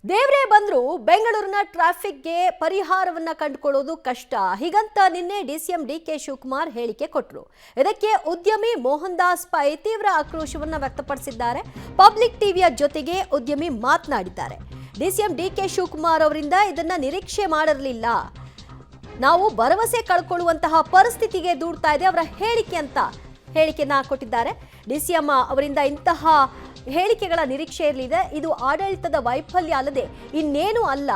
ದೇವ್ರೇ ಬಂದ್ರು ಬೆಂಗಳೂರಿನ ಟ್ರಾಫಿಕ್ಗೆ ಪರಿಹಾರವನ್ನ ಕಂಡುಕೊಳ್ಳೋದು ಕಷ್ಟ. ಹೀಗಂತ ನಿನ್ನೆ ಡಿಸಿಎಂ ಡಿಕೆ ಶಿವಕುಮಾರ್ ಹೇಳಿಕೆ ಕೊಟ್ಟರು. ಇದಕ್ಕೆ ಉದ್ಯಮಿ ಮೋಹನ್ ದಾಸ್ ಪೈ ತೀವ್ರ ಆಕ್ರೋಶವನ್ನ ವ್ಯಕ್ತಪಡಿಸಿದ್ದಾರೆ. ಪಬ್ಲಿಕ್ ಟಿವಿಯ ಜೊತೆಗೆ ಉದ್ಯಮಿ ಮಾತನಾಡಿದ್ದಾರೆ. ಡಿಸಿಎಂ ಡಿಕೆ ಶಿವಕುಮಾರ್ ಅವರಿಂದ ಇದನ್ನ ನಿರೀಕ್ಷೆ ಮಾಡಿರಲಿಲ್ಲ, ನಾವು ಭರವಸೆ ಕಳ್ಕೊಳ್ಳುವಂತಹ ಪರಿಸ್ಥಿತಿಗೆ ದೂಡ್ತಾ ಇದೆ ಅವರ ಹೇಳಿಕೆ ಅಂತ ಹೇಳಿಕೆಯನ್ನ ಕೊಟ್ಟಿದ್ದಾರೆ. ಡಿಸಿಎಂ ಅವರಿಂದ ಇಂತಹ ಹೇಳಿಕೆಗಳ ನಿರೀಕ್ಷೆ ಇರಲಿದೆ. ಇದು ಆಡಳಿತದ ವೈಫಲ್ಯ ಅಲ್ಲದೆ ಇನ್ನೇನು ಅಲ್ಲ.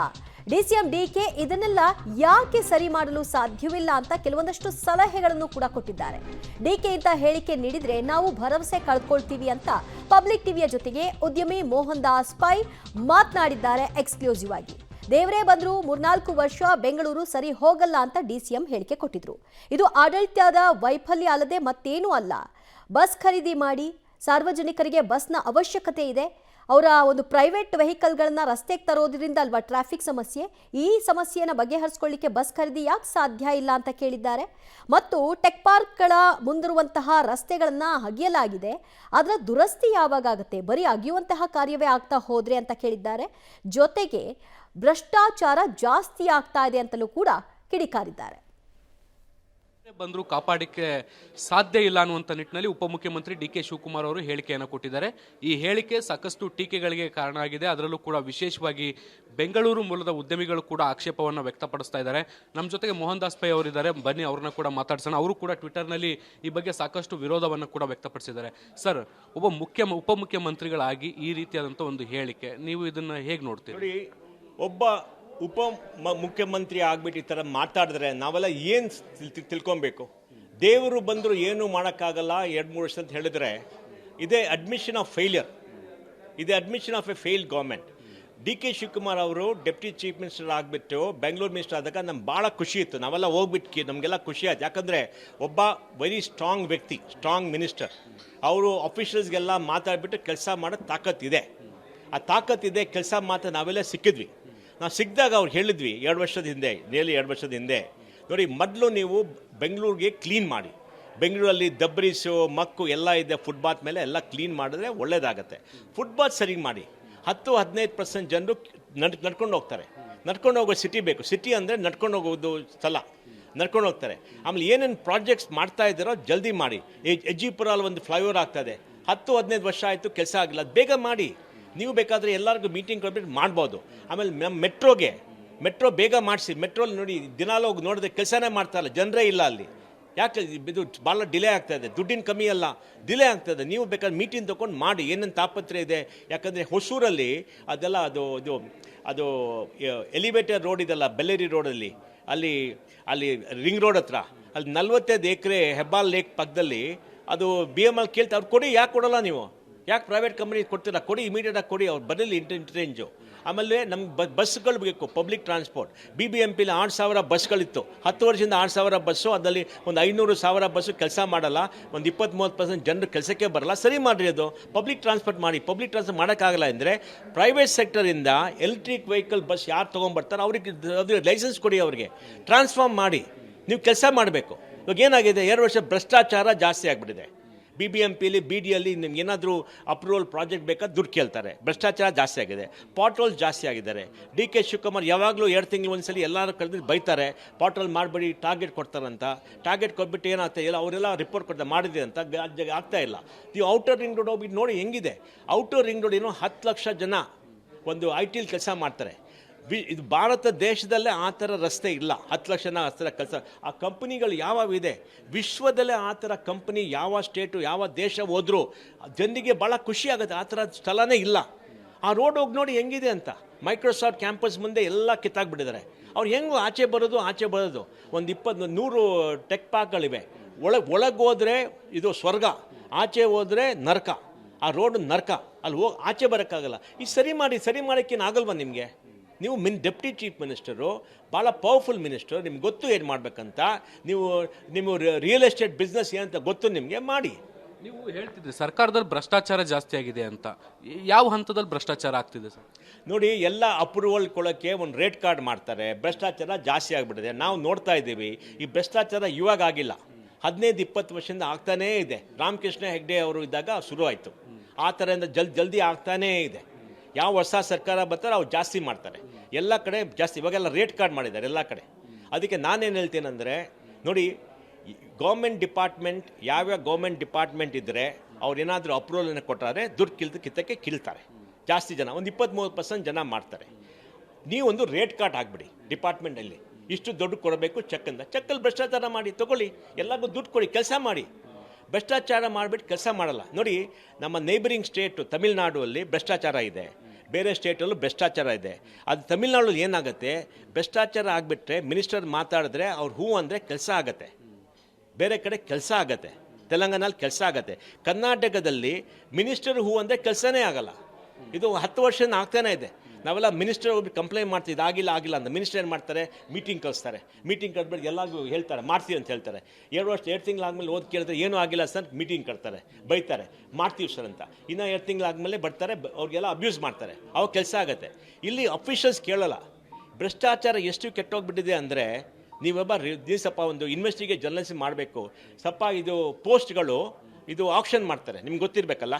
ಡಿಸಿಎಂ ಡಿಕೆ ಇದನ್ನೆಲ್ಲ ಯಾಕೆ ಸರಿ ಮಾಡಲು ಸಾಧ್ಯವಿಲ್ಲ ಅಂತ ಕೆಲವೊಂದಷ್ಟು ಸಲಹೆಗಳನ್ನು ಕೂಡ ಕೊಟ್ಟಿದ್ದಾರೆ. ಡಿಕೆ ಇಂತ ಹೇಳಿಕೆ ನೀಡಿದ್ರೆ ನಾವು ಭರವಸೆ ಕಳ್ಕೊಳ್ತೀವಿ ಅಂತ ಪಬ್ಲಿಕ್ ಟಿವಿಯ ಜೊತೆಗೆ ಉದ್ಯಮಿ ಮೋಹನ್ ದಾಸ್ ಪೈ ಮಾತನಾಡಿದ್ದಾರೆ ಎಕ್ಸ್ಕ್ಲೂಸಿವ್ ಆಗಿ. ದೇವರೇ ಬಂದ್ರು 3-4 ವರ್ಷ ಬೆಂಗಳೂರು ಸರಿ ಹೋಗಲ್ಲ ಅಂತ ಡಿಸಿಎಂ ಹೇಳಿಕೆ ಕೊಟ್ಟಿದ್ರು. ಇದು ಆಡಳಿತದ ವೈಫಲ್ಯ ಅಲ್ಲದೆ ಮತ್ತೇನೂ ಅಲ್ಲ. ಬಸ್ ಖರೀದಿ ಮಾಡಿ, ಸಾರ್ವಜನಿಕರಿಗೆ ಬಸ್ನ ಅವಶ್ಯಕತೆ ಇದೆ. ಅವರ ಒಂದು ಪ್ರೈವೇಟ್ ವೆಹಿಕಲ್ಗಳನ್ನ ರಸ್ತೆಗೆ ತರೋದ್ರಿಂದ ಅಲ್ವಾ ಟ್ರಾಫಿಕ್ ಸಮಸ್ಯೆ. ಈ ಸಮಸ್ಯೆಯನ್ನು ಬಗೆಹರಿಸಿಕೊಳ್ಳಿಕ್ಕೆ ಬಸ್ ಖರೀದಿ ಯಾಕೆ ಸಾಧ್ಯ ಇಲ್ಲ ಅಂತ ಕೇಳಿದ್ದಾರೆ. ಮತ್ತು ಟೆಕ್ ಪಾರ್ಕ್ಗಳ ಮುಂದಿರುವಂತಹ ರಸ್ತೆಗಳನ್ನ ಅಗೆಯಲಾಗಿದೆ, ಅದರ ದುರಸ್ತಿ ಯಾವಾಗ ಆಗುತ್ತೆ, ಬರೀ ಅಗೆಯುವಂತಹ ಕಾರ್ಯವೇ ಆಗ್ತಾ ಹೋದ್ರೆ ಅಂತ ಕೇಳಿದ್ದಾರೆ. ಜೊತೆಗೆ ಭ್ರಷ್ಟಾಚಾರ ಜಾಸ್ತಿ ಆಗ್ತಾ ಇದೆ ಅಂತಲೂ ಕೂಡ ಕಿಡಿಕಾರಿದ್ದಾರೆ. ಬಂದರೂ ಕಾಪಾಡಕ್ಕೆ ಸಾಧ್ಯ ಇಲ್ಲ ಅನ್ನುವಂಥ ನಿಟ್ಟಿನಲ್ಲಿ ಉಪಮುಖ್ಯಮಂತ್ರಿ ಡಿ ಕೆ ಶಿವಕುಮಾರ್ ಅವರು ಹೇಳಿಕೆಯನ್ನು ಕೊಟ್ಟಿದ್ದಾರೆ. ಈ ಹೇಳಿಕೆ ಸಾಕಷ್ಟು ಟೀಕೆಗಳಿಗೆ ಕಾರಣ ಆಗಿದೆ. ಅದರಲ್ಲೂ ಕೂಡ ವಿಶೇಷವಾಗಿ ಬೆಂಗಳೂರು ಮೂಲದ ಉದ್ಯಮಿಗಳು ಕೂಡ ಆಕ್ಷೇಪವನ್ನು ವ್ಯಕ್ತಪಡಿಸ್ತಾ ಇದ್ದಾರೆ. ನಮ್ಮ ಜೊತೆಗೆ ಮೋಹನ್ ದಾಸ್ ಪೈ ಅವರಿದ್ದಾರೆ, ಬನ್ನಿ ಅವ್ರನ್ನ ಕೂಡ ಮಾತಾಡ್ಸೋಣ. ಅವರು ಕೂಡ ಟ್ವಿಟರ್ನಲ್ಲಿ ಈ ಬಗ್ಗೆ ಸಾಕಷ್ಟು ವಿರೋಧವನ್ನು ಕೂಡ ವ್ಯಕ್ತಪಡಿಸಿದ್ದಾರೆ. ಸರ್, ಉಪಮುಖ್ಯಮಂತ್ರಿಗಳಾಗಿ ಈ ರೀತಿಯಾದಂಥ ಒಂದು ಹೇಳಿಕೆ, ನೀವು ಇದನ್ನು ಹೇಗೆ ನೋಡ್ತೀರಿ? ಒಬ್ಬ ಮುಖ್ಯಮಂತ್ರಿ ಆಗ್ಬಿಟ್ಟು ಈ ಥರ ಮಾತಾಡಿದ್ರೆ ನಾವೆಲ್ಲ ಏನು ತಿಳ್ಕೊಬೇಕು? ದೇವರು ಬಂದರೂ ಏನೂ ಮಾಡೋಕ್ಕಾಗಲ್ಲ 2-3 ವರ್ಷ ಅಂತ ಹೇಳಿದ್ರೆ ಇದೇ ಅಡ್ಮಿಷನ್ ಆಫ್ ಫೇಲಿಯರ್, ಇದೇ admission of A failed government. D K Shivakumar ಅವರು ಡೆಪ್ಟಿ ಚೀಫ್ ಮಿನಿಸ್ಟರ್ ಆಗಿಬಿಟ್ಟು ಬೆಂಗಳೂರು ಮಿನಿಸ್ಟರ್ ಆದಾಗ ನಮ್ಗೆ ಭಾಳ ಖುಷಿ ಇತ್ತು. ನಾವೆಲ್ಲ ಹೋಗ್ಬಿಟ್ಟು ನಮಗೆಲ್ಲ ಖುಷಿ ಆಯ್ತು. ಯಾಕಂದರೆ ಒಬ್ಬ ವೆರಿ ಸ್ಟ್ರಾಂಗ್ ವ್ಯಕ್ತಿ, ಸ್ಟ್ರಾಂಗ್ ಮಿನಿಸ್ಟರ್. ಅವರು ಅಫಿಷಿಯಲ್ಸ್ಗೆಲ್ಲ ಮಾತಾಡಿಬಿಟ್ಟು ಕೆಲಸ ಮಾಡೋ ತಾಕತ್ತಿದೆ. ಆ ತಾಕತ್ತಿದೆ, ಕೆಲಸ ಮಾತ್ರ ನಾವೆಲ್ಲ ಸಿಕ್ಕಿದ್ವಿ. ನಾವು ಸಿಕ್ಕಿದಾಗ ಅವ್ರು ಹೇಳಿದ್ವಿ 2 ವರ್ಷದ ಹಿಂದೆ, ನೇಲಿ 2 ವರ್ಷದ ಹಿಂದೆ, ನೋಡಿ ಮೊದಲು ನೀವು ಬೆಂಗಳೂರಿಗೆ ಕ್ಲೀನ್ ಮಾಡಿ, ಬೆಂಗಳೂರಲ್ಲಿ ದಬ್ರಿಸು ಮಕ್ಕು ಎಲ್ಲ ಇದೆ, ಫುಟ್ಬಾತ್ ಮೇಲೆ ಎಲ್ಲ ಕ್ಲೀನ್ ಮಾಡಿದ್ರೆ ಒಳ್ಳೇದಾಗತ್ತೆ. ಫುಟ್ಬಾತ್ ಸರಿ ಮಾಡಿ, 10-15% ಜನರು ನಡ್ಕೊಂಡು ಹೋಗ್ತಾರೆ. ನಡ್ಕೊಂಡು ಹೋಗೋ ಸಿಟಿ ಬೇಕು. ಸಿಟಿ ಅಂದರೆ ನಡ್ಕೊಂಡು ಹೋಗೋದು ಸ್ಥಳ, ನಡ್ಕೊಂಡು ಹೋಗ್ತಾರೆ. ಆಮೇಲೆ ಏನೇನು ಪ್ರಾಜೆಕ್ಟ್ಸ್ ಮಾಡ್ತಾ ಇದ್ದಾರೋ ಜಲ್ದಿ ಮಾಡಿ. ಎಜಿಪುರ ಅಲ್ಲಿ ಒಂದು ಫ್ಲೈಓವರ್ ಆಗ್ತಾಯಿದೆ, 10-15 ವರ್ಷ ಆಯಿತು, ಕೆಲಸ ಆಗಿಲ್ಲ. ಅದು ಬೇಗ ಮಾಡಿ. ನೀವು ಬೇಕಾದರೆ ಎಲ್ಲರಿಗೂ ಮೀಟಿಂಗ್ ಕೊಟ್ಬಿಟ್ಟು ಮಾಡ್ಬೋದು. ಆಮೇಲೆ ನಮ್ಮ ಮೆಟ್ರೋ ಬೇಗ ಮಾಡಿಸಿ. ಮೆಟ್ರೋಲ್ಲಿ ನೋಡಿ ದಿನಾಲು ಹೋಗಿ ನೋಡಿದ್ರೆ ಕೆಲಸನೇ ಮಾಡ್ತಾಯಿಲ್ಲ, ಜನರೇ ಇಲ್ಲ ಅಲ್ಲಿ. ಯಾಕೆ ಇದು ಭಾಳ ಡಿಲೇ ಆಗ್ತಾಯಿದೆ, ದುಡ್ಡಿನ ಕಮ್ಮಿ ಅಲ್ಲ, ಡಿಲೇ ಆಗ್ತಾಯಿದೆ. ನೀವು ಬೇಕಾದ್ರೆ ಮೀಟಿಂಗ್ ತೊಗೊಂಡು ಮಾಡಿ, ಏನೇನು ತಾಪತ್ರೆ ಇದೆ. ಯಾಕಂದರೆ ಹೊಸೂರಲ್ಲಿ ಅದೆಲ್ಲ ಅದು ಎಲಿವೇಟರ್ ರೋಡ್ ಇದೆಲ್ಲ, ಬೆಲ್ಲೇರಿ ರೋಡಲ್ಲಿ, ಅಲ್ಲಿ ರಿಂಗ್ ರೋಡ್ ಹತ್ರ, ಅಲ್ಲಿ 45 ಎಕರೆ ಹೆಬ್ಬಾಲ್ ಲೇಕ್ ಪಕ್ಕದಲ್ಲಿ ಅದು BML ಕೇಳ್ತಾ, ಅವ್ರು ಕೊಡಿ. ಯಾಕೆ ಕೊಡೋಲ್ಲ ನೀವು? ಯಾಕೆ ಪ್ರೈವೇಟ್ ಕಂಪ್ನಿ ಕೊಡ್ತೀರಾ? ಕೊಡಿ, ಇಮಿಡಿಯೇಟಾಗಿ ಕೊಡಿ. ಅವ್ರು ಬರಲಿ ಇಂಟರೇಂಜು. ಆಮೇಲೆ ನಮ್ಗೆ ಬಸ್ಗಳು ಬೇಕು, ಪಬ್ಲಿಕ್ ಟ್ರಾನ್ಸ್ಪೋರ್ಟ್. BBMPಲಿ 6,000 ಬಸ್ಗಳಿತ್ತು. 10 ವರ್ಷದಿಂದ 6,000 ಬಸ್ಸು, ಅದರಲ್ಲಿ ಒಂದು 500,000 ಬಸ್ಸು ಕೆಲಸ ಮಾಡಲ್ಲ. ಒಂದು 20-30% ಜನರು ಕೆಲಸಕ್ಕೆ ಬರಲ್ಲ. ಸರಿ ಮಾಡಿರಿ, ಅದು ಪಬ್ಲಿಕ್ ಟ್ರಾನ್ಸ್ಪೋರ್ಟ್ ಮಾಡಿ. ಪಬ್ಲಿಕ್ ಟ್ರಾನ್ಸ್ಪೋರ್ಟ್ ಮಾಡೋಕ್ಕಾಗಲ್ಲ ಅಂದರೆ ಪ್ರೈವೇಟ್ ಸೆಕ್ಟರಿಂದ ಎಲೆಕ್ಟ್ರಿಕ್ ವೆಹಿಕಲ್ ಬಸ್ ಯಾರು ತೊಗೊಂಡ್ಬರ್ತಾರೆ ಅವ್ರಿಗೆ ಲೈಸೆನ್ಸ್ ಕೊಡಿ, ಅವ್ರಿಗೆ ಟ್ರಾನ್ಸ್ಫಾರ್ಮ್ ಮಾಡಿ. ನೀವು ಕೆಲಸ ಮಾಡಬೇಕು. ಇವಾಗ ಏನಾಗಿದೆ, 2 ವರ್ಷ ಭ್ರಷ್ಟಾಚಾರ ಜಾಸ್ತಿ ಆಗಿಬಿಟ್ಟಿದೆ. BBMPಲಿ BDಯಲ್ಲಿ ನಿಮ್ಗೆ ಏನಾದರೂ ಅಪ್ರೂವಲ್ ಪ್ರಾಜೆಕ್ಟ್ ಬೇಕಾದ್ರೆ ದುಡ್ಡು ಕೇಳ್ತಾರೆ. ಭ್ರಷ್ಟಾಚಾರ ಜಾಸ್ತಿ ಆಗಿದೆ, ಪಾಟ್ರೋಲ್ ಜಾಸ್ತಿ ಆಗಿದ್ದಾರೆ. ಡಿ ಕೆ ಶಿವಕುಮಾರ್ ಯಾವಾಗಲೂ 2 ತಿಂಗಳು ಒಂದ್ಸಲಿ ಎಲ್ಲರೂ ಕರೆದು ಬೈತಾರೆ, ಪಾಟ್ರೋಲ್ ಮಾಡಬೇಡಿ, ಟಾರ್ಗೆಟ್ ಕೊಡ್ತಾರಂತ. ಟಾರ್ಗೆಟ್ ಕೊಟ್ಬಿಟ್ಟು ಏನಾಗ್ತಾ ಇಲ್ಲ, ಅವರೆಲ್ಲ ರಿಪೋರ್ಟ್ ಕೊಡ್ತಾರೆ ಮಾಡಿದೆ ಅಂತ, ಆಗ್ತಾ ಇಲ್ಲ. ನೀವು ಔಟರ್ ರಿಂಗ್ ರೋಡ್ ಹೋಗ್ಬಿಟ್ಟು ನೋಡಿ ಹೆಂಗಿದೆ. ಔಟರ್ ರಿಂಗ್ ರೋಡ್ ಏನೋ 10 ಲಕ್ಷ ಜನ ಒಂದು IT ಕೆಲಸ ಮಾಡ್ತಾರೆ. ಇದು ಭಾರತ ದೇಶದಲ್ಲೇ ಆ ಥರ ರಸ್ತೆ ಇಲ್ಲ. 10 ಲಕ್ಷ ಜನ ಆ ಥರ ಕೆಲಸ. ಆ ಕಂಪ್ನಿಗಳು ಯಾವಿದೆ ವಿಶ್ವದಲ್ಲೇ, ಆ ಥರ ಕಂಪ್ನಿ ಯಾವ ಸ್ಟೇಟು ಯಾವ ದೇಶ ಹೋದರೂ ಜನರಿಗೆ ಭಾಳ ಖುಷಿ ಆಗುತ್ತೆ. ಆ ಥರ ಸ್ಥಳನೇ ಇಲ್ಲ. ಆ ರೋಡ್ ಹೋಗಿ ನೋಡಿ ಹೆಂಗಿದೆ ಅಂತ. ಮೈಕ್ರೋಸಾಫ್ಟ್ ಕ್ಯಾಂಪಸ್ ಮುಂದೆ ಎಲ್ಲ ಕಿತ್ತಾಕ್ಬಿಟ್ಟಿದ್ದಾರೆ. ಅವ್ರು ಹೆಂಗೆ ಆಚೆ ಬರೋದು. ಒಂದು 100 ಟೆಕ್ ಪಾರ್ಕ್ಗಳಿವೆ. ಒಳಗೆ ಹೋದರೆ ಇದು ಸ್ವರ್ಗ, ಆಚೆ ಹೋದರೆ ನರಕ. ಆ ರೋಡ್ ನರಕ, ಅಲ್ಲಿ ಹೋಗಿ ಆಚೆ ಬರೋಕ್ಕಾಗಲ್ಲ. ಈ ಸರಿ ಮಾಡೋಕ್ಕೇನು ಆಗಲ್ವ ನಿಮಗೆ? ನೀವು ಡೆಪ್ಟಿ ಚೀಫ್ ಮಿನಿಸ್ಟರು, ಭಾಳ ಪವರ್ಫುಲ್ ಮಿನಿಸ್ಟರ್, ನಿಮ್ಗೆ ಗೊತ್ತು ಏನು ಮಾಡಬೇಕಂತ. ನೀವು ರಿಯಲ್ ಎಸ್ಟೇಟ್ ಬಿಸ್ನೆಸ್ ಏನಂತ ಗೊತ್ತು ನಿಮಗೆ, ಮಾಡಿ. ನೀವು ಹೇಳ್ತಿದ್ರಿ ಸರ್ಕಾರದಲ್ಲಿ ಭ್ರಷ್ಟಾಚಾರ ಜಾಸ್ತಿ ಆಗಿದೆ ಅಂತ. ಯಾವ ಹಂತದಲ್ಲಿ ಭ್ರಷ್ಟಾಚಾರ ಆಗ್ತಿದೆ ಸರ್? ನೋಡಿ, ಎಲ್ಲ ಅಪ್ರೂವಲ್ ಕೊಡೋಕ್ಕೆ ಒಂದು ರೇಟ್ ಕಾರ್ಡ್ ಮಾಡ್ತಾರೆ. ಭ್ರಷ್ಟಾಚಾರ ಜಾಸ್ತಿ ಆಗಿಬಿಟ್ಟಿದೆ. ನಾವು ನೋಡ್ತಾ ಇದ್ದೀವಿ. ಈ ಭ್ರಷ್ಟಾಚಾರ ಇವಾಗ ಆಗಿಲ್ಲ, 15-20 ವರ್ಷದಿಂದ ಆಗ್ತಾನೇ ಇದೆ. ರಾಮಕೃಷ್ಣ ಹೆಗ್ಡೆ ಅವರು ಇದ್ದಾಗ ಶುರು ಆಯಿತು. ಆ ಥರದಿಂದ ಜಲ್ದಿ ಆಗ್ತಾನೇ ಇದೆ. ಯಾವ ಹೊಸ ಸರ್ಕಾರ ಬರ್ತಾರೋ ಅವ್ರು ಜಾಸ್ತಿ ಮಾಡ್ತಾರೆ, ಎಲ್ಲ ಕಡೆ ಜಾಸ್ತಿ. ಇವಾಗೆಲ್ಲ ರೇಟ್ ಕಾರ್ಡ್ ಮಾಡಿದ್ದಾರೆ ಎಲ್ಲ ಕಡೆ. ಅದಕ್ಕೆ ನಾನೇನು ಹೇಳ್ತೇನೆಂದರೆ, ನೋಡಿ, ಗೌರ್ಮೆಂಟ್ ಡಿಪಾರ್ಟ್ಮೆಂಟ್ ಯಾವ್ಯಾವ ಗೌರ್ಮೆಂಟ್ ಡಿಪಾರ್ಟ್ಮೆಂಟ್ ಇದ್ದರೆ ಅವ್ರು ಏನಾದರೂ ಅಪ್ರೂವಲನ್ನು ಕೊಟ್ಟಾರೆ ದುಡ್ಡು ಕಿತ್ತಕ್ಕೆ ಕೀಳ್ತಾರೆ. ಜಾಸ್ತಿ ಜನ, ಒಂದು 20-30% ಜನ ಮಾಡ್ತಾರೆ. ನೀವು ಒಂದು ರೇಟ್ ಕಾರ್ಡ್ ಹಾಕ್ಬಿಡಿ ಡಿಪಾರ್ಟ್ಮೆಂಟಲ್ಲಿ, ಇಷ್ಟು ದುಡ್ಡು ಕೊಡಬೇಕು ಚೆಕ್ಕಲ್ಲಿ ಭ್ರಷ್ಟಾಚಾರ ಮಾಡಿ ತೊಗೊಳ್ಳಿ, ಎಲ್ಲರಿಗೂ ದುಡ್ಡು ಕೊಡಿ, ಕೆಲಸ ಮಾಡಿ. ಭ್ರಷ್ಟಾಚಾರ ಮಾಡಿಬಿಟ್ಟು ಕೆಲಸ ಮಾಡಲ್ಲ. ನೋಡಿ, ನಮ್ಮ ನೇಬರಿಂಗ್ ಸ್ಟೇಟು ತಮಿಳ್ನಾಡು ಅಲ್ಲಿ ಭ್ರಷ್ಟಾಚಾರ ಇದೆ, ಬೇರೆ ಸ್ಟೇಟಲ್ಲೂ ಭ್ರಷ್ಟಾಚಾರ ಇದೆ. ಅದು ತಮಿಳ್ನಾಡಲ್ಲಿ ಏನಾಗುತ್ತೆ, ಭ್ರಷ್ಟಾಚಾರ ಆಗಿಬಿಟ್ರೆ ಮಿನಿಸ್ಟರ್ ಮಾತಾಡಿದ್ರೆ ಅವ್ರು ಹೂ ಅಂದರೆ ಕೆಲಸ ಆಗತ್ತೆ, ಬೇರೆ ಕಡೆ ಕೆಲಸ ಆಗತ್ತೆ, ತೆಲಂಗಾಣಲ್ಲಿ ಕೆಲಸ ಆಗತ್ತೆ. ಕರ್ನಾಟಕದಲ್ಲಿ ಮಿನಿಸ್ಟರ್ ಹೂ ಅಂದರೆ ಕೆಲಸನೇ ಆಗಲ್ಲ. ಇದು 10 ವರ್ಷದಿಂದ ಆಗ್ತಾನೆ ಇದೆ. ನಾವೆಲ್ಲ ಮಿನಿಸ್ಟರ್ ಹೋಗಿ ಕಂಪ್ಲೇಂಟ್ ಮಾಡ್ತೀವಿ, ಆಗಿಲ್ಲ ಅಂತ. ಮಿನಿಸ್ಟರ್ ಏನು ಮಾಡ್ತಾರೆ, ಮೀಟಿಂಗ್ ಕಳಿಸ್ತಾರೆ. ಮೀಟಿಂಗ್ ಕರೆದ್ಬಿಟ್ಟು ಎಲ್ಲರಿಗೂ ಹೇಳ್ತಾರೆ ಮಾಡ್ತೀವಿ ಅಂತ ಹೇಳ್ತಾರೆ. 2 ತಿಂಗಳಾದ್ಮೇಲೆ ಓದಿ ಕೇಳಿದ್ರೆ ಏನೂ ಆಗಿಲ್ಲ ಸರ್, ಮೀಟಿಂಗ್ ಕಟ್ತಾರೆ, ಬೈತಾರೆ, ಮಾಡ್ತೀವಿ ಸರ್ ಅಂತ. ಇನ್ನೂ 2 ತಿಂಗಳಾದ್ಮೇಲೆ ಬರ್ತಾರೆ, ಅವ್ರಿಗೆಲ್ಲ ಅಬ್ಯೂಸ್ ಮಾಡ್ತಾರೆ, ಅವಾಗ ಕೆಲಸ ಆಗುತ್ತೆ. ಇಲ್ಲಿ ಅಫಿಷಿಯಲ್ಸ್ ಕೇಳಲ್ಲ. ಭ್ರಷ್ಟಾಚಾರ ಎಷ್ಟು ಕೆಟ್ಟೋಗ್ಬಿಟ್ಟಿದೆ ಅಂದರೆ, ನೀವೊಬ್ಬ ದಿವಸಪ್ಪ ಒಂದು ಇನ್ವೆಸ್ಟಿಗೇಟ್ ಜರ್ನಲಿಸ್ಟ್ ಮಾಡಬೇಕು ಸಪ್ಪ, ಇದು ಪೋಸ್ಟ್ಗಳು ಇದು ಆಕ್ಷನ್ ಮಾಡ್ತಾರೆ, ನಿಮ್ಗೆ ಗೊತ್ತಿರಬೇಕಲ್ಲ.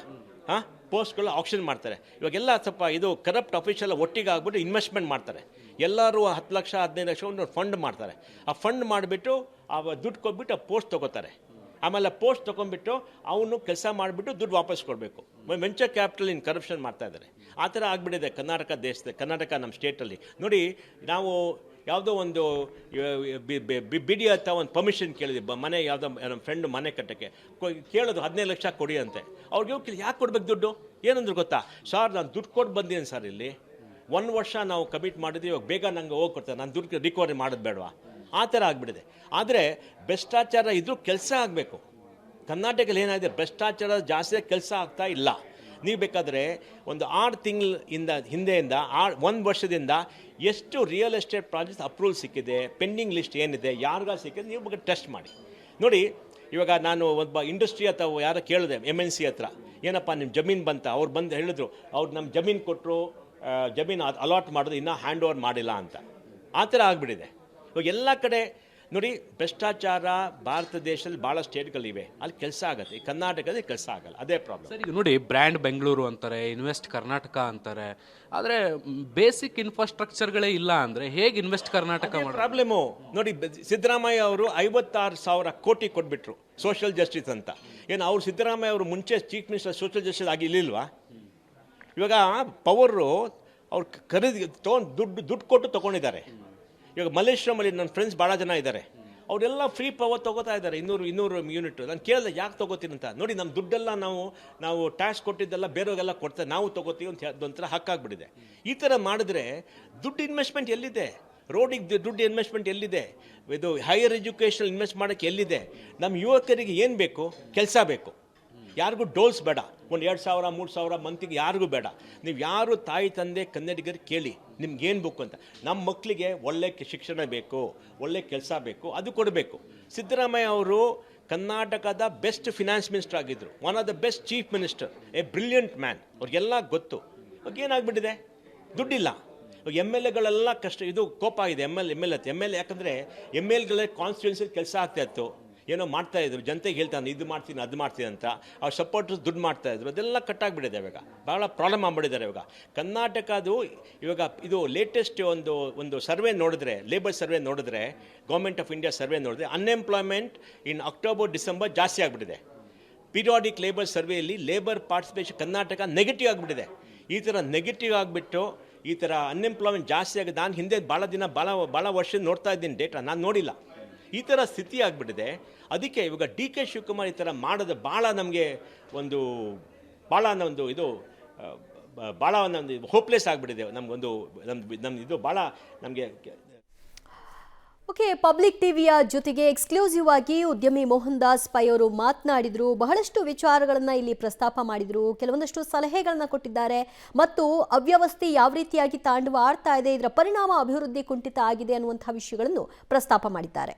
ಪೋಸ್ಟ್ಗಳು ಆಕ್ಷನ್ ಮಾಡ್ತಾರೆ. ಇವಾಗೆಲ್ಲ ಸ್ವಲ್ಪ ಇದು ಕರಪ್ಟ್ ಅಫಿಷಿಯಲ್ ಒಟ್ಟಿಗೆ ಆಗ್ಬಿಟ್ಟು ಇನ್ವೆಸ್ಟ್ಮೆಂಟ್ ಮಾಡ್ತಾರೆ. ಎಲ್ಲರೂ 10 ಲಕ್ಷ 15 ಲಕ್ಷ ಒಂದು ಫಂಡ್ ಮಾಡ್ತಾರೆ. ಆ ಫಂಡ್ ಮಾಡಿಬಿಟ್ಟು ಆ ದುಡ್ಡು ಕೊಟ್ಬಿಟ್ಟು ಆ ಪೋಸ್ಟ್ ತೊಗೋತಾರೆ. ಆಮೇಲೆ ಪೋಸ್ಟ್ ತೊಗೊಂಡ್ಬಿಟ್ಟು ಅವನು ಕೆಲಸ ಮಾಡಿಬಿಟ್ಟು ದುಡ್ಡು ವಾಪಸ್ ಕೊಡಬೇಕು. ವೆಂಚರ್ ಕ್ಯಾಪಿಟಲ್ ಇನ್ ಕರಪ್ಷನ್ ಮಾಡ್ತಾ ಇದ್ದಾರೆ. ಆ ಥರ ಆಗಿಬಿಟ್ಟಿದೆ ಕರ್ನಾಟಕ ನಮ್ಮ ಸ್ಟೇಟಲ್ಲಿ. ನೋಡಿ, ನಾವು ಯಾವುದೋ ಒಂದು ಬಿಡಿ ಅಂತ ಒಂದು ಪರ್ಮಿಷನ್ ಕೇಳಿದ್ವಿ, ಮನೆ ಯಾವುದೋ ನಮ್ಮ ಫ್ರೆಂಡು ಮನೆ ಕಟ್ಟೋಕ್ಕೆ ಕೇಳೋದು 15 ಲಕ್ಷ ಕೊಡಿ ಅಂತೆ. ಅವ್ರಿಗೆ ಯಾಕೆ ಕೊಡ್ಬೇಕು ದುಡ್ಡು? ಏನಂದ್ರೆ ಗೊತ್ತಾ, ಸರ್ ನಾನು ದುಡ್ಡು ಕೊಟ್ಟು ಬಂದೀನಿ ಸರ್, ಇಲ್ಲಿ 1 ವರ್ಷ ನಾವು ಕಮಿಟ್ ಮಾಡಿದ್ವಿ, ಇವಾಗ ಬೇಗ ನಂಗೆ ಹೋಗಿ ಕೊಡ್ತಾರೆ, ನಾನು ದುಡ್ಡು ರಿಕವರಿ ಮಾಡೋದು ಬೇಡವಾ? ಆ ಥರ ಆಗಿಬಿಟ್ಟಿದೆ. ಆದರೆ ಭ್ರಷ್ಟಾಚಾರ ಇದ್ರೂ ಕೆಲಸ ಆಗಬೇಕು. ಕರ್ನಾಟಕದಲ್ಲಿ ಏನಾಗಿದೆ, ಭ್ರಷ್ಟಾಚಾರ ಜಾಸ್ತಿ ಕೆಲಸ ಆಗ್ತಾ ಇಲ್ಲ. ನೀವು ಬೇಕಾದರೆ ಒಂದು 6 ತಿಂಗಳಿಂದ ಹಿಂದೆಯಿಂದ 1 ವರ್ಷದಿಂದ ಎಷ್ಟು ರಿಯಲ್ ಎಸ್ಟೇಟ್ ಪ್ರಾಜೆಕ್ಟ್ಸ್ ಅಪ್ರೂವಲ್ ಸಿಕ್ಕಿದೆ, ಪೆಂಡಿಂಗ್ ಲಿಸ್ಟ್ ಏನಿದೆ, ಯಾರಿಗ ಸಿಕ್ಕಿದೆ, ನೀವು ಬಗ್ಗೆ ಟೆಸ್ಟ್ ಮಾಡಿ ನೋಡಿ. ಇವಾಗ ನಾನು ಒಬ್ಬ ಇಂಡಸ್ಟ್ರಿ ಅಥವಾ ಯಾರೋ ಕೇಳಿದೆ MNC ಹತ್ರ, ಏನಪ್ಪ ನಿಮ್ಮ ಜಮೀನು ಬಂತ? ಅವ್ರು ಬಂದು ಹೇಳಿದ್ರು, ಅವ್ರು ನಮ್ಮ ಜಮೀನು ಕೊಟ್ಟರು, ಜಮೀನು ಅಲಾಟ್ ಮಾಡೋದು ಇನ್ನೂ ಹ್ಯಾಂಡ್ ಓವರ್ ಮಾಡಿಲ್ಲ ಅಂತ. ಆ ಥರ ಆಗಿಬಿಟ್ಟಿದೆ. ಇವಾಗ ಎಲ್ಲ ಕಡೆ ನೋಡಿ, ಭ್ರಷ್ಟಾಚಾರ ಭಾರತ ದೇಶದಲ್ಲಿ ಭಾಳ ಸ್ಟೇಟ್ಗಳಿವೆ, ಅಲ್ಲಿ ಕೆಲಸ ಆಗುತ್ತೆ. ಈ ಕರ್ನಾಟಕದಲ್ಲಿ ಕೆಲಸ ಆಗಲ್ಲ, ಅದೇ ಪ್ರಾಬ್ಲಮ್. ಸರ್, ಈಗ ನೋಡಿ, ಬ್ರ್ಯಾಂಡ್ ಬೆಂಗಳೂರು ಅಂತಾರೆ, ಇನ್ವೆಸ್ಟ್ ಕರ್ನಾಟಕ ಅಂತಾರೆ, ಆದರೆ ಬೇಸಿಕ್ ಇನ್ಫ್ರಾಸ್ಟ್ರಕ್ಚರ್ಗಳೇ ಇಲ್ಲ ಅಂದರೆ ಹೇಗೆ ಇನ್ವೆಸ್ಟ್ ಕರ್ನಾಟಕ ಮಾಡೋದು? ಪ್ರಾಬ್ಲಮ್ಮು ನೋಡಿ, ಸಿದ್ದರಾಮಯ್ಯ ಅವರು 56,000 ಕೋಟಿ ಕೊಟ್ಬಿಟ್ರು ಸೋಷಿಯಲ್ ಜಸ್ಟಿಸ್ ಅಂತ. ಏನು ಅವ್ರು ಸಿದ್ದರಾಮಯ್ಯ ಅವರು ಮುಂಚೆ ಚೀಫ್ ಮಿನಿಸ್ಟರ್ ಸೋಷಿಯಲ್ ಜಸ್ಟಿಸ್ ಆಗಿರ್ಲಿಲ್ವಾ? ಇವಾಗ ಪವರು ಅವ್ರು ತೊಗೊಂಡು ದುಡ್ಡು ಕೊಟ್ಟು ತೊಗೊಂಡಿದ್ದಾರೆ. ಇವಾಗ ಮಲ್ಲೇಶ್ವರಮಲ್ಲಿ ನನ್ನ ಫ್ರೆಂಡ್ಸ್ ಭಾಳ ಜನ ಇದ್ದಾರೆ, ಅವರೆಲ್ಲ ಫ್ರೀ ಪವರ್ ತೊಗೋತಾ ಇದ್ದಾರೆ, 200 ಯೂನಿಟ್. ನಾನು ಕೇಳಿದೆ ಯಾಕೆ ತೊಗೋತೀನಿ ಅಂತ. ನೋಡಿ, ನಮ್ಮ ದುಡ್ಡೆಲ್ಲ ನಾವು ಟ್ಯಾಕ್ಸ್ ಕೊಟ್ಟಿದ್ದೆಲ್ಲ ಬೇರೆಯವ್ರಿಗೆಲ್ಲ ಕೊಡ್ತಾರೆ, ನಾವು ತೊಗೋತೀವಿ ಅಂತ ಒಂಥರ ಹಕ್ಕಾಗ್ಬಿಟ್ಟಿದೆ. ಈ ಥರ ಮಾಡಿದ್ರೆ ದುಡ್ಡು ಇನ್ವೆಸ್ಟ್ಮೆಂಟ್ ಎಲ್ಲಿದೆ? ರೋಡಿಗೆ ದುಡ್ಡು ಇನ್ವೆಸ್ಟ್ಮೆಂಟ್ ಎಲ್ಲಿದೆ? ಇದು ಹೈಯರ್ ಎಜುಕೇಷನ್ ಇನ್ವೆಸ್ಟ್ ಮಾಡೋಕ್ಕೆ ಎಲ್ಲಿದೆ? ನಮ್ಮ ಯುವಕರಿಗೆ ಏನು ಬೇಕು? ಕೆಲಸ ಬೇಕು. ಯಾರಿಗೂ ಡೋಲ್ಸ್ ಬೇಡ, ಒಂದು 2,000 3,000 ಮಂತಿಗೆ ಯಾರಿಗೂ ಬೇಡ. ನೀವು ಯಾರು ತಾಯಿ ತಂದೆ ಕನ್ನಡಿಗರಿಗೆ ಕೇಳಿ ನಿಮ್ಗೇನು ಬೇಕು ಅಂತ. ನಮ್ಮ ಮಕ್ಕಳಿಗೆ ಒಳ್ಳೆ ಶಿಕ್ಷಣ ಬೇಕು, ಒಳ್ಳೆ ಕೆಲಸ ಬೇಕು, ಅದು ಕೊಡಬೇಕು. ಸಿದ್ದರಾಮಯ್ಯ ಅವರು ಕರ್ನಾಟಕದ ಬೆಸ್ಟ್ ಫಿನಾನ್ಸ್ ಮಿನಿಸ್ಟರ್ ಆಗಿದ್ದರು, one of the best chief minister, A brilliant man. ಅವ್ರಿಗೆಲ್ಲ ಗೊತ್ತು. ಇವಾಗ ಏನಾಗ್ಬಿಟ್ಟಿದೆ, ದುಡ್ಡಿಲ್ಲ. MLAಗಳೆಲ್ಲ ಕಷ್ಟ, ಇದು ಕೋಪ ಇದೆ MLA. ಯಾಕಂದರೆ MLAಗಳೇ ಕಾನ್ಸ್ಟಿಟ್ಯೂನ್ಸಿಲಿ ಕೆಲಸ ಆಗ್ತಾ ಇತ್ತು, ಏನೋ ಮಾಡ್ತಾಯಿದ್ರು, ಜನತೆಗೆ ಹೇಳ್ತಾನೆ ಇದು ಮಾಡ್ತೀನಿ ಅದು ಮಾಡ್ತೀನಿ ಅಂತ. ಅವ್ರ ಸಪೋರ್ಟರ್ಸ್ ದುಡ್ಡು ಮಾಡ್ತಾಯಿದ್ರು, ಅದೆಲ್ಲ ಕಟ್ಟಾಗ್ಬಿಟ್ಟಿದೆ. ಇವಾಗ ಭಾಳ ಪ್ರಾಬ್ಲಮ್ ಆಗ್ಬಿಟ್ಟಿದ್ದಾರೆ. ಇವಾಗ ಕರ್ನಾಟಕದು ಇವಾಗ ಇದು ಲೇಟೆಸ್ಟ್ ಒಂದು ಸರ್ವೆ ನೋಡಿದ್ರೆ, ಲೇಬರ್ ಸರ್ವೆ ನೋಡಿದ್ರೆ, ಗೌರ್ಮೆಂಟ್ ಆಫ್ ಇಂಡಿಯಾ ಸರ್ವೆ ನೋಡಿದ್ರೆ, ಅನ್ಎಂಪ್ಲಾಯ್ಮೆಂಟ್ ಇನ್ ಅಕ್ಟೋಬರ್ ಡಿಸೆಂಬರ್ ಜಾಸ್ತಿ ಆಗಿಬಿಟ್ಟಿದೆ. ಪೀರಿಯಾಡಿಕ್ ಲೇಬರ್ ಸರ್ವೆಯಲ್ಲಿ ಲೇಬರ್ ಪಾರ್ಟಿಸಿಪೇಷನ್ ಕರ್ನಾಟಕ ನೆಗೆಟಿವ್ ಆಗಿಬಿಟ್ಟಿದೆ. ಈ ಥರ ನೆಗೆಟಿವ್ ಆಗಿಬಿಟ್ಟು ಈ ಥರ ಅನ್ಎಂಪ್ಲಾಯ್ಮೆಂಟ್ ಜಾಸ್ತಿ ಆಗಿದೆ. ನಾನು ಹಿಂದೆ ಭಾಳ ವರ್ಷ ನೋಡ್ತಾ ಇದ್ದೀನಿ ಡೇಟಾ, ನಾನು ನೋಡಿಲ್ಲ. ಈ ಥರ ಸ್ಥಿತಿ ಆಗಿಬಿಟ್ಟಿದೆ. ಅದಕ್ಕೆ ಇವಾಗ DK ಶಿವಕುಮಾರ್ ಈ ಥರ ಮಾಡೋದು ಭಾಳ ನಮಗೆ ಒಂದು ಹೋಪ್ಲೆಸ್ ಆಗಿಬಿಟ್ಟಿದೆ. ನಮ್ಮ ಇದು ಭಾಳ ನಮಗೆ. ಓಕೆ, ಪಬ್ಲಿಕ್ ಟಿವಿಯ ಜೊತೆಗೆ ಎಕ್ಸ್ಕ್ಲೂಸಿವ್ ಆಗಿ ಉದ್ಯಮಿ ಮೋಹನ್ ದಾಸ್ ಪೈ ಅವರು ಮಾತನಾಡಿದ್ರು. ಬಹಳಷ್ಟು ವಿಚಾರಗಳನ್ನ ಇಲ್ಲಿ ಪ್ರಸ್ತಾಪ ಮಾಡಿದ್ರು, ಕೆಲವೊಂದಷ್ಟು ಸಲಹೆಗಳನ್ನ ಕೊಟ್ಟಿದ್ದಾರೆ ಮತ್ತು ಅವ್ಯವಸ್ಥೆ ಯಾವ ರೀತಿಯಾಗಿ ತಾಂಡವ ಆಡ್ತಾ ಇದೆ, ಇದರ ಪರಿಣಾಮ ಅಭಿವೃದ್ಧಿ ಕುಂಠಿತ ಆಗಿದೆ ಅನ್ನುವಂತಹ ವಿಷಯಗಳನ್ನು ಪ್ರಸ್ತಾಪ ಮಾಡಿದ್ದಾರೆ.